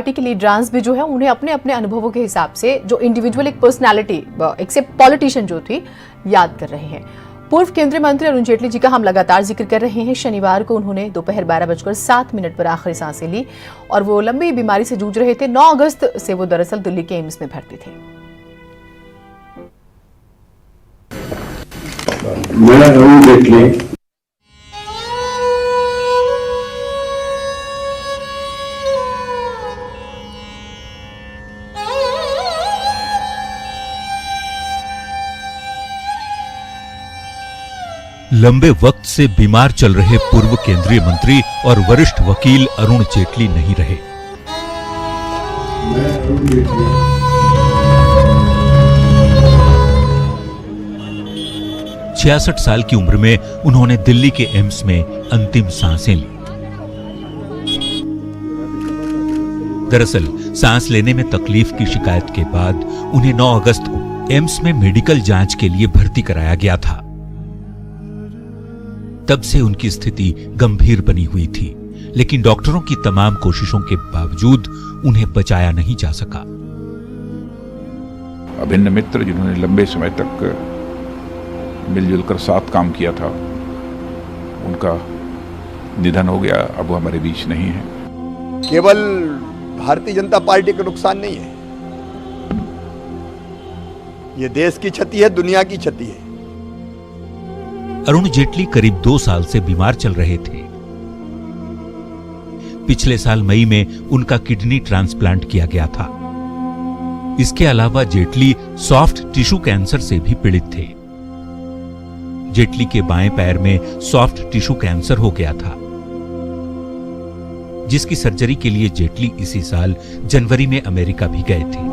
Party के leaders भी जो है उन्हें अपने अपने अनुभवों के हिसाब से जो इंडिविजुअल एक पर्सनैलिटी एक पॉलिटिशियन जो थी याद कर रहे हैं। पूर्व केंद्रीय मंत्री अरुण जेटली जी का हम लगातार जिक्र कर रहे हैं। शनिवार को उन्होंने दोपहर 12:07 पर आखिरी सांसें ली और वो लंबी बीमारी से जूझ रहे थे। 9 अगस्त से वो दरअसल दिल्ली के एम्स में भर्ती थे। मैं अरुण जेटली लंबे वक्त से बीमार चल रहे पूर्व केंद्रीय मंत्री और वरिष्ठ वकील अरुण जेटली नहीं रहे। 66 साल की उम्र में उन्होंने दिल्ली के एम्स में अंतिम सांसें ली। दरअसल सांस लेने में तकलीफ की शिकायत के बाद उन्हें 9 अगस्त को एम्स में मेडिकल जांच के लिए भर्ती कराया गया था। तब से उनकी स्थिति गंभीर बनी हुई थी, लेकिन डॉक्टरों की तमाम कोशिशों के बावजूद उन्हें बचाया नहीं जा सका। अभिन्न मित्र जिन्होंने लंबे समय तक मिलजुल कर साथ काम किया था, उनका निधन हो गया। अब वो हमारे बीच नहीं है। केवल भारतीय जनता पार्टी का नुकसान नहीं है, ये देश की क्षति है, दुनिया की क्षति है। अरुण जेटली करीब 2 साल से बीमार चल रहे थे। पिछले साल मई में उनका किडनी ट्रांसप्लांट किया गया था। इसके अलावा जेटली सॉफ्ट टिश्यू कैंसर से भी पीड़ित थे। जेटली के बाएं पैर में सॉफ्ट टिश्यू कैंसर हो गया था, जिसकी सर्जरी के लिए जेटली इसी साल जनवरी में अमेरिका भी गए थे।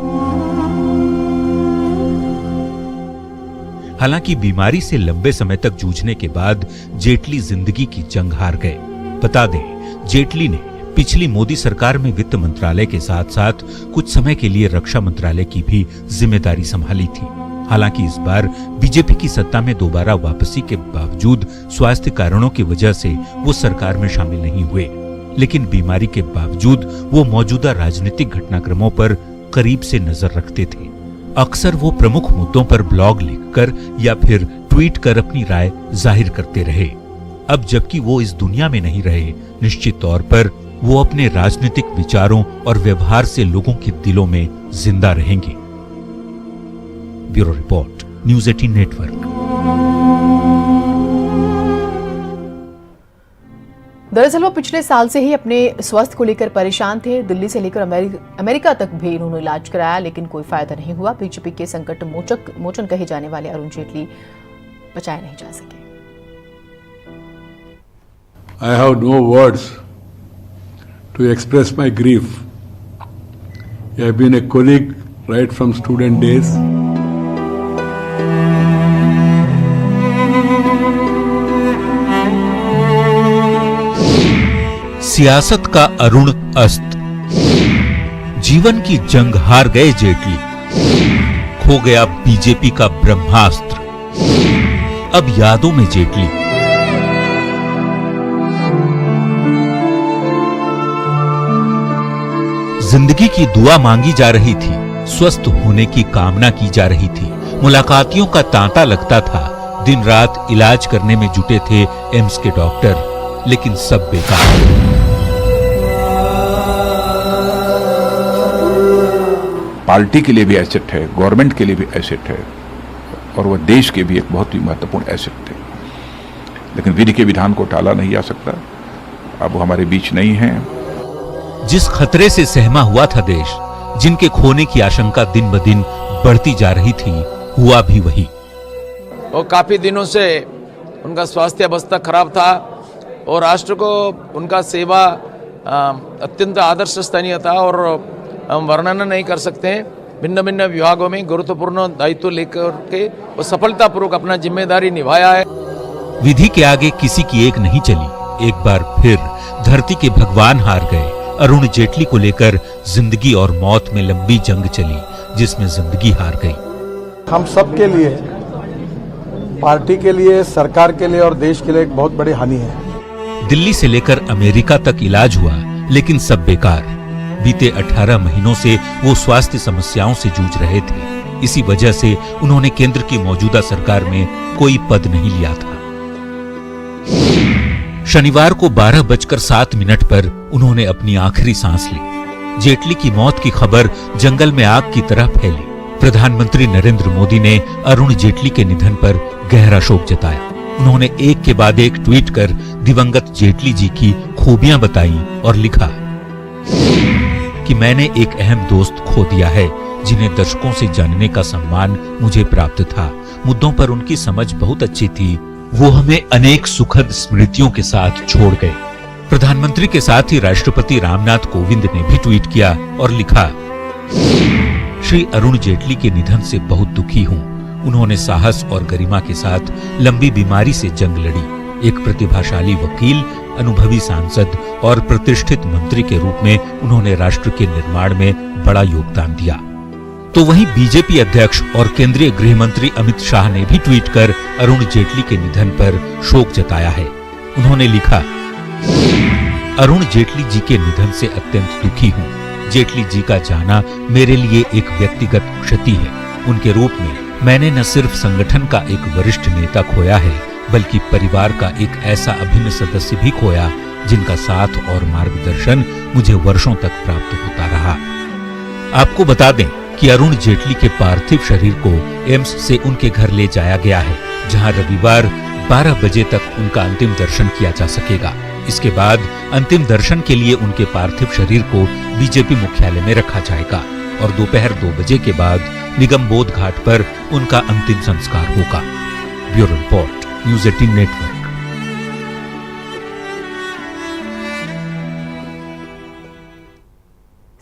हालांकि बीमारी से लंबे समय तक जूझने के बाद जेटली जिंदगी की जंग हार गए। बता दें, जेटली ने पिछली मोदी सरकार में वित्त मंत्रालय के साथ साथ कुछ समय के लिए रक्षा मंत्रालय की भी जिम्मेदारी संभाली थी। हालांकि इस बार बीजेपी की सत्ता में दोबारा वापसी के बावजूद स्वास्थ्य कारणों की वजह से वो सरकार में शामिल नहीं हुए, लेकिन बीमारी के बावजूद वो मौजूदा राजनीतिक घटनाक्रमों पर करीब से नजर रखते थे। अक्सर वो प्रमुख मुद्दों पर ब्लॉग लिखकर या फिर ट्वीट कर अपनी राय जाहिर करते रहे। अब जबकि वो इस दुनिया में नहीं रहे, निश्चित तौर पर वो अपने राजनीतिक विचारों और व्यवहार से लोगों के दिलों में जिंदा रहेंगे। Bureau report, news 18 network. दरअसल वो पिछले साल से ही अपने स्वास्थ्य को लेकर परेशान थे। दिल्ली से लेकर अमेरिका तक भी इन्होंने इलाज कराया, लेकिन कोई फायदा नहीं हुआ। बीजेपी के संकट मोचन कहे जाने वाले अरुण जेटली बचाए नहीं जा सके। I have no words to express my grief. I have been a colleague right from student days. सियासत का अरुण अस्त, जीवन की जंग हार गए जेटली, खो गया बीजेपी का ब्रह्मास्त्र। अब यादों में जेटली। जिंदगी की दुआ मांगी जा रही थी, स्वस्थ होने की कामना की जा रही थी, मुलाकातियों का तांता लगता था, दिन रात इलाज करने में जुटे थे एम्स के डॉक्टर, लेकिन सब बेकार। पार्टी के लिए भी एसेट है, गवर्नमेंट के लिए भी एसेट है, और वह देश के भी एक बहुत ही महत्वपूर्ण एसेट है। लेकिन विधि के विधान को टाला नहीं जा सकता। अब वो हमारे बीच नहीं है। जिस खतरे से सहमा हुआ था देश, जिनके खोने की आशंका दिन ब दिन बढ़ती जा रही थी, हुआ भी वही। वो काफी दिनों से उनका स्वास्थ्य अवस्था खराब था और राष्ट्र को उनका सेवा अत्यंत आदर्श स्तरीय था और हम वर्णन नहीं कर सकते हैं। भिन्न भिन्न विभागों में गुरुत्वपूर्ण दायित्व लेकर के वो सफलतापूर्वक अपना जिम्मेदारी निभाया है। विधि के आगे किसी की एक नहीं चली। एक बार फिर धरती के भगवान हार गए। अरुण जेटली को लेकर जिंदगी और मौत में लंबी जंग चली, जिसमें जिंदगी हार गई। हम सब के लिए, पार्टी के लिए, सरकार के लिए और देश के लिए एक बहुत बड़ी हानि है। दिल्ली से लेकर अमेरिका तक इलाज हुआ, लेकिन सब बेकार। बीते 18 महीनों से वो स्वास्थ्य समस्याओं से जूझ रहे थे। इसी वजह से उन्होंने केंद्र की मौजूदा सरकार में कोई पद नहीं लिया था। शनिवार को 12:07 पर उन्होंने अपनी आखिरी सांस ली। जेटली की मौत की खबर जंगल में आग की तरह फैली। प्रधानमंत्री नरेंद्र मोदी ने अरुण जेटली के निधन पर गहरा शोक जताया। उन्होंने एक के बाद एक ट्वीट कर दिवंगत जेटली जी की खूबियां बताई और लिखा कि मैंने एक अहम दोस्त खो दिया है जिन्हें दशकों से जानने का सम्मान मुझे प्राप्त था। मुद्दों पर उनकी समझ बहुत अच्छी थी। वो हमें अनेक सुखद स्मृतियों के साथ छोड़ गए। प्रधानमंत्री के साथ ही राष्ट्रपति रामनाथ कोविंद ने भी ट्वीट किया और लिखा, श्री अरुण जेटली के निधन से बहुत दुखी हूँ। उन्होंने साहस और गरिमा के साथ लंबी बीमारी से जंग लड़ी। एक प्रतिभाशाली वकील, अनुभवी सांसद और प्रतिष्ठित मंत्री के रूप में उन्होंने राष्ट्र के निर्माण में बड़ा योगदान दिया। तो वहीं बीजेपी अध्यक्ष और केंद्रीय गृह मंत्री अमित शाह ने भी ट्वीट कर अरुण जेटली के निधन पर शोक जताया है। उन्होंने लिखा, अरुण जेटली जी के निधन से अत्यंत दुखी हूँ। जेटली जी का जाना मेरे लिए एक व्यक्तिगत क्षति है। उनके रूप में मैंने न सिर्फ संगठन का एक वरिष्ठ नेता खोया है, बल्कि परिवार का एक ऐसा अभिन्न सदस्य भी खोया जिनका साथ और मार्गदर्शन मुझे वर्षों तक प्राप्त होता रहा। आपको बता दें कि अरुण जेटली के पार्थिव शरीर को एम्स से उनके घर ले जाया गया है, जहां रविवार 12 बजे तक उनका अंतिम दर्शन किया जा सकेगा। इसके बाद अंतिम दर्शन के लिए उनके पार्थिव शरीर को बीजेपी मुख्यालय में रखा जाएगा और दोपहर 2 बजे के बाद निगमबोध घाट पर उनका अंतिम संस्कार होगा। Bureau report, news 18 network.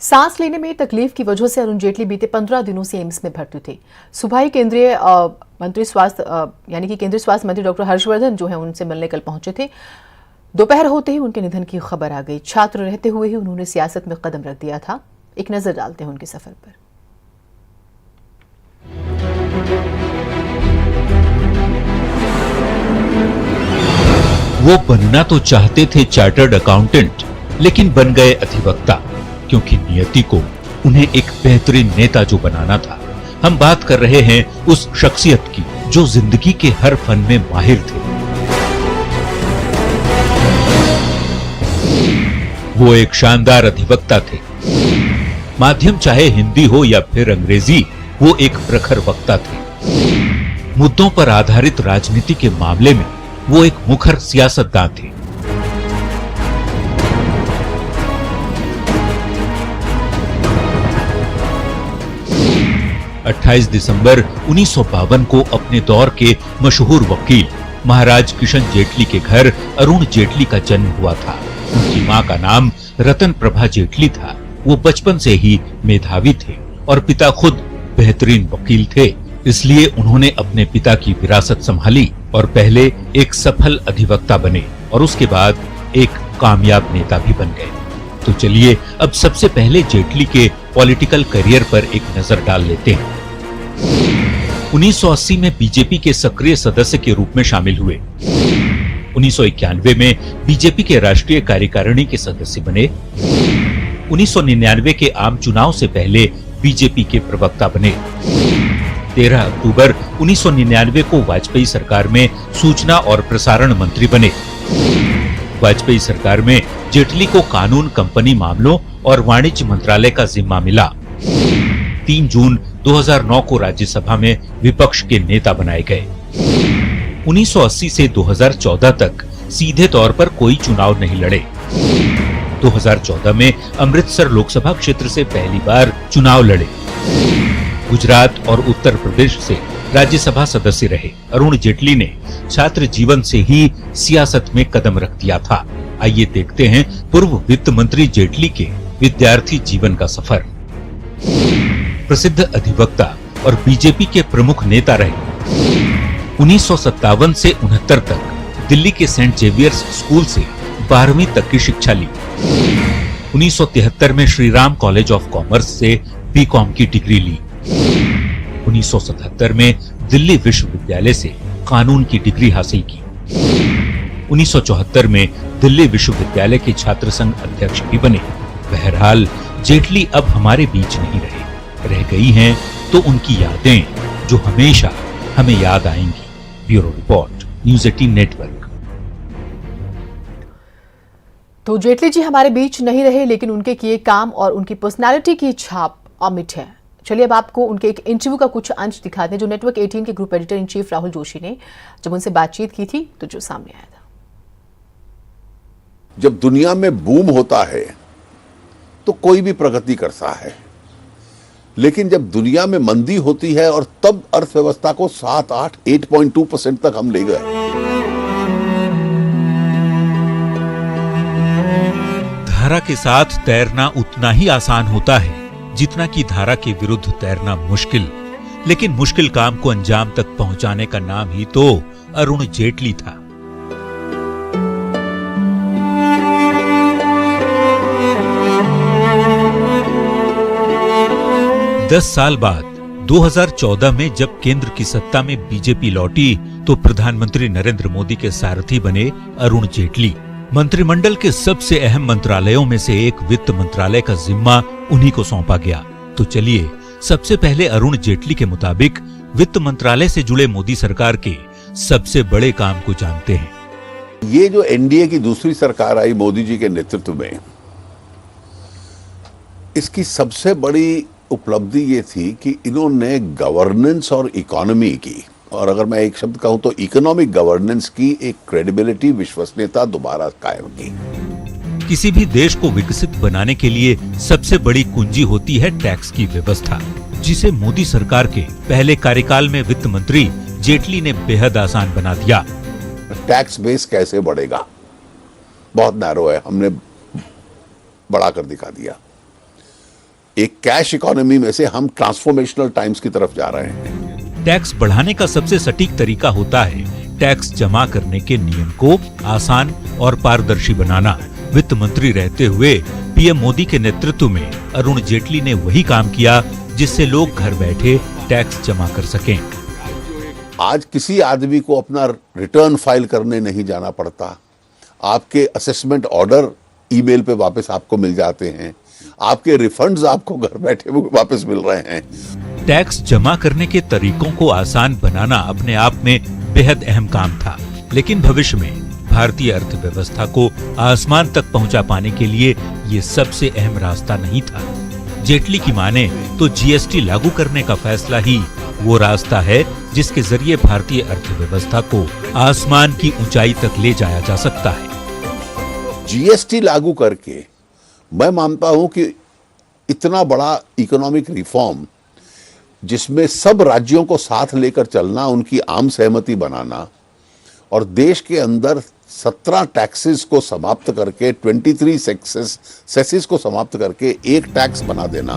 सांस लेने में तकलीफ की वजह से अरुण जेटली बीते 15 दिनों से एम्स में भर्ती थे। सुबह ही केंद्रीय मंत्री स्वास्थ्य यानी कि केंद्रीय स्वास्थ्य मंत्री डॉक्टर हर्षवर्धन जो है उनसे मिलने कल पहुंचे थे। दोपहर होते ही उनके निधन की खबर आ गई। छात्र रहते हुए ही उन्होंने सियासत में कदम रख दिया था। एक नजर डालते हैं उनके सफर पर। वो बनना तो चाहते थे चार्टर्ड अकाउंटेंट, लेकिन बन गए अधिवक्ता, क्योंकि नियति को उन्हें एक बेहतरीन नेता जो बनाना था। हम बात कर रहे हैं उस शख्सियत की जो जिंदगी के हर फन में माहिर थे। वो एक शानदार अधिवक्ता थे। माध्यम चाहे हिंदी हो या फिर अंग्रेजी, वो एक प्रखर वक्ता थे। मुद्दों पर आधारित राजनीति के मामले में वो एक मुखर सियासतदान थे। अट्ठाईस दिसंबर 1952 को अपने दौर के मशहूर वकील महाराज किशन जेटली के घर अरुण जेटली का जन्म हुआ था। उनकी मां का नाम रतन प्रभा जेटली था। वो बचपन से ही मेधावी थे और पिता खुद बेहतरीन वकील थे। इसलिए उन्होंने अपने पिता की विरासत संभाली और पहले एक सफल अधिवक्ता बने और उसके बाद एक कामयाब नेता भी बन गए। तो चलिए अब सबसे पहले जेटली के पॉलिटिकल करियर पर एक नजर डाल लेते हैं। 1980 में बीजेपी के सक्रिय सदस्य के रूप में शामिल हुए। 1991 में बीजेपी के राष्ट्रीय कार्यकारिणी के सदस्य बने। 1999 के आम चुनाव से पहले बीजेपी के प्रवक्ता बने। 13 अक्टूबर 1999 को वाजपेयी सरकार में सूचना और प्रसारण मंत्री बने। वाजपेयी सरकार में जेटली को कानून, कंपनी मामलों और वाणिज्य मंत्रालय का जिम्मा मिला। 3 जून 2009 को राज्यसभा में विपक्ष के नेता बनाए गए। 1980 से 2014 तक सीधे तौर पर कोई चुनाव नहीं लड़े। 2014 में अमृतसर लोकसभा क्षेत्र से पहली बार चुनाव लड़े। गुजरात और उत्तर प्रदेश से राज्यसभा सदस्य रहे। अरुण जेटली ने छात्र जीवन से ही सियासत में कदम रख दिया था। आइए देखते हैं पूर्व वित्त मंत्री जेटली के विद्यार्थी जीवन का सफर। प्रसिद्ध अधिवक्ता और बीजेपी के प्रमुख नेता रहे। 1957 से 69 तक दिल्ली के सेंट जेवियर्स स्कूल से 12वीं तक की शिक्षा ली। 1973 में Shri Ram college of commerce से बीकॉम की डिग्री ली। 1977 में दिल्ली विश्वविद्यालय से कानून की डिग्री हासिल की। 1974 में दिल्ली विश्वविद्यालय के छात्र संघ अध्यक्ष भी बने। बहरहाल जेटली अब हमारे बीच नहीं रह गई हैं तो उनकी यादें जो हमेशा हमें याद आएंगी। Bureau report, news 18 network. तो जेटली जी हमारे बीच नहीं रहे, लेकिन उनके किए काम और उनकी पर्सनालिटी की छाप अमिट है। चलिए अब आपको उनके एक इंटरव्यू का कुछ अंश दिखाते हैं जो नेटवर्क 18 के group editor in chief Rahul Joshi ने जब उनसे बातचीत की थी तो जो सामने आया था। जब दुनिया में बूम होता है तो कोई भी प्रगति करता है, लेकिन जब दुनिया में मंदी होती है और तब अर्थव्यवस्था को 8.2% तक हम ले गए। धारा के साथ तैरना उतना ही आसान होता है जितना कि धारा के विरुद्ध तैरना मुश्किल, लेकिन मुश्किल काम को अंजाम तक पहुंचाने का नाम ही तो अरुण जेटली था। दस साल बाद 2014 में जब केंद्र की सत्ता में बीजेपी लौटी तो प्रधानमंत्री नरेंद्र मोदी के सारथी बने अरुण जेटली। मंत्रिमंडल के सबसे अहम मंत्रालयों में से एक वित्त मंत्रालय का जिम्मा उन्हीं को सौंपा गया। तो चलिए सबसे पहले अरुण जेटली के मुताबिक वित्त मंत्रालय से जुड़े मोदी सरकार के सबसे बड़े काम को जानते हैं। ये जो एनडीए की दूसरी सरकार आई मोदी जी के नेतृत्व में, इसकी सबसे बड़ी उपलब्धि ये थी कि इन्होंने गवर्नेंस और इकोनॉमी की, और अगर मैं एक शब्द कहूं तो इकोनॉमिक गवर्नेंस की एक क्रेडिबिलिटी, विश्वसनीयता दोबारा कायम की। किसी भी देश को विकसित बनाने के लिए सबसे बड़ी कुंजी होती है टैक्स की व्यवस्था, जिसे मोदी सरकार के पहले कार्यकाल में वित्त मंत्री जेटली ने बेहद आसान बना दिया। टैक्स बेस कैसे बढ़ेगा, बहुत नैरो है, हमने बढ़ा कर दिखा दिया। एक कैश इकोनॉमी में से हम ट्रांसफॉर्मेशनल टाइम्स की तरफ जा रहे हैं। टैक्स बढ़ाने का सबसे सटीक तरीका होता है टैक्स जमा करने के नियम को आसान और पारदर्शी बनाना। वित्त मंत्री रहते हुए पीएम मोदी के नेतृत्व में अरुण जेटली ने वही काम किया जिससे लोग घर बैठे टैक्स जमा कर सकें। आज किसी आदमी को अपना रिटर्न फाइल करने नहीं जाना पड़ता। आपके असेसमेंट ऑर्डर ईमेल पे वापस आपको मिल जाते हैं, आपके रिफंड्स आपको घर बैठे वापस मिल रहे हैं। टैक्स जमा करने के तरीकों को आसान बनाना अपने आप में बेहद अहम काम था, लेकिन भविष्य में भारतीय अर्थव्यवस्था को आसमान तक पहुंचा पाने के लिए ये सबसे अहम रास्ता नहीं था। जेटली की माने तो जीएसटी लागू करने का फैसला ही वो रास्ता है जिसके जरिए भारतीय अर्थव्यवस्था को आसमान की ऊंचाई तक ले जाया जा सकता है। जीएसटी लागू करके मैं मानता हूं कि इतना बड़ा इकोनॉमिक रिफॉर्म जिसमें सब राज्यों को साथ लेकर चलना, उनकी आम सहमति बनाना और देश के अंदर 17 टैक्सेस को समाप्त करके 23 सेसेस को समाप्त करके एक टैक्स बना देना।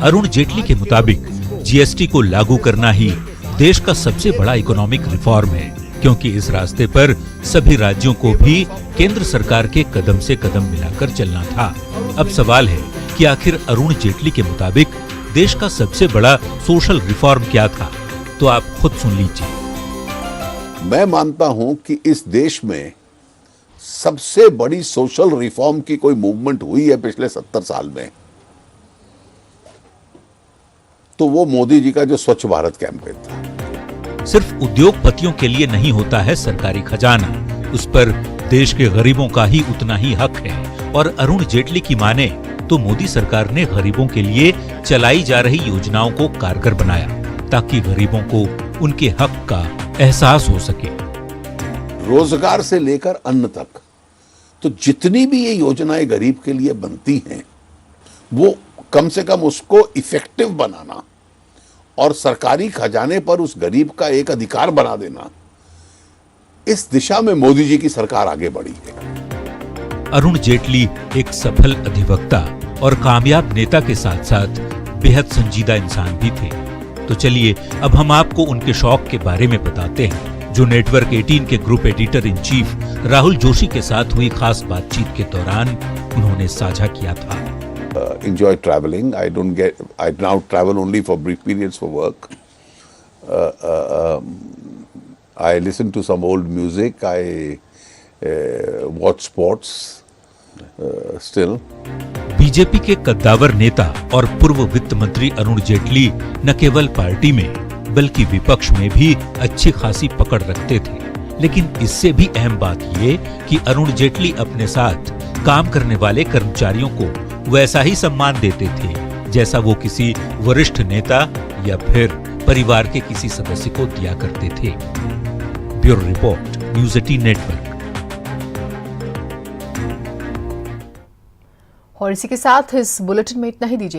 अरुण जेटली के मुताबिक जीएसटी को लागू करना ही देश का सबसे बड़ा इकोनॉमिक रिफॉर्म है, क्योंकि इस रास्ते पर सभी राज्यों को भी केंद्र सरकार के कदम से कदम मिलाकर चलना था। अब सवाल है कि आखिर अरुण जेटली के मुताबिक देश का सबसे बड़ा सोशल रिफॉर्म क्या था? तो आप खुद सुन लीजिए। मैं मानता हूं कि इस देश में सबसे बड़ी सोशल रिफॉर्म की कोई मूवमेंट हुई है पिछले 70 साल में, तो वो मोदी जी का जो स्वच्छ भारत कैंपेन था। सिर्फ उद्योगपतियों के लिए नहीं होता है सरकारी खजाना, उस पर देश के गरीबों का ही उतना ही हक है। और अरुण जेटली की माने तो मोदी सरकार ने गरीबों के लिए चलाई जा रही योजनाओं को कारगर बनाया ताकि गरीबों को उनके हक का एहसास हो सके। रोजगार से लेकर अन्न तक, तो जितनी भी ये योजनाएं गरीब के लिए बनती हैं, वो कम से कम उसको इफेक्टिव बनाना और सरकारी खजाने पर उस गरीब का एक अधिकार बना देना, इस दिशा में मोदी जी की सरकार आगे बढ़ी है। अरुण जेटली एक सफल अधिवक्ता और कामयाब नेता के साथ साथ बेहद संजीदा इंसान भी थे। तो चलिए अब हम आपको उनके शौक के बारे में बताते हैं, जो नेटवर्क 18 के group editor in chief Rahul Joshi के साथ हुई खास बातचीत के दौरान उन्होंने साझा किया था। Enjoy traveling. I now travel only for brief periods for work. I listen to some old music. I watch sports still. BJP के कद्दावर नेता और पूर्व वित्त मंत्री अरुण जेटली न केवल पार्टी में बल्कि विपक्ष में भी अच्छी खासी पकड़ रखते थे। लेकिन इससे भी अहम बात ये कि अरुण जेटली अपने साथ काम करने वाले कर्मचारियों को वैसा ही सम्मान देते थे जैसा वो किसी वरिष्ठ नेता या फिर परिवार के किसी सदस्य को दिया करते थे। Bureau report, news 18 network. और इसी के साथ इस बुलेटिन में इतना ही दीजिए।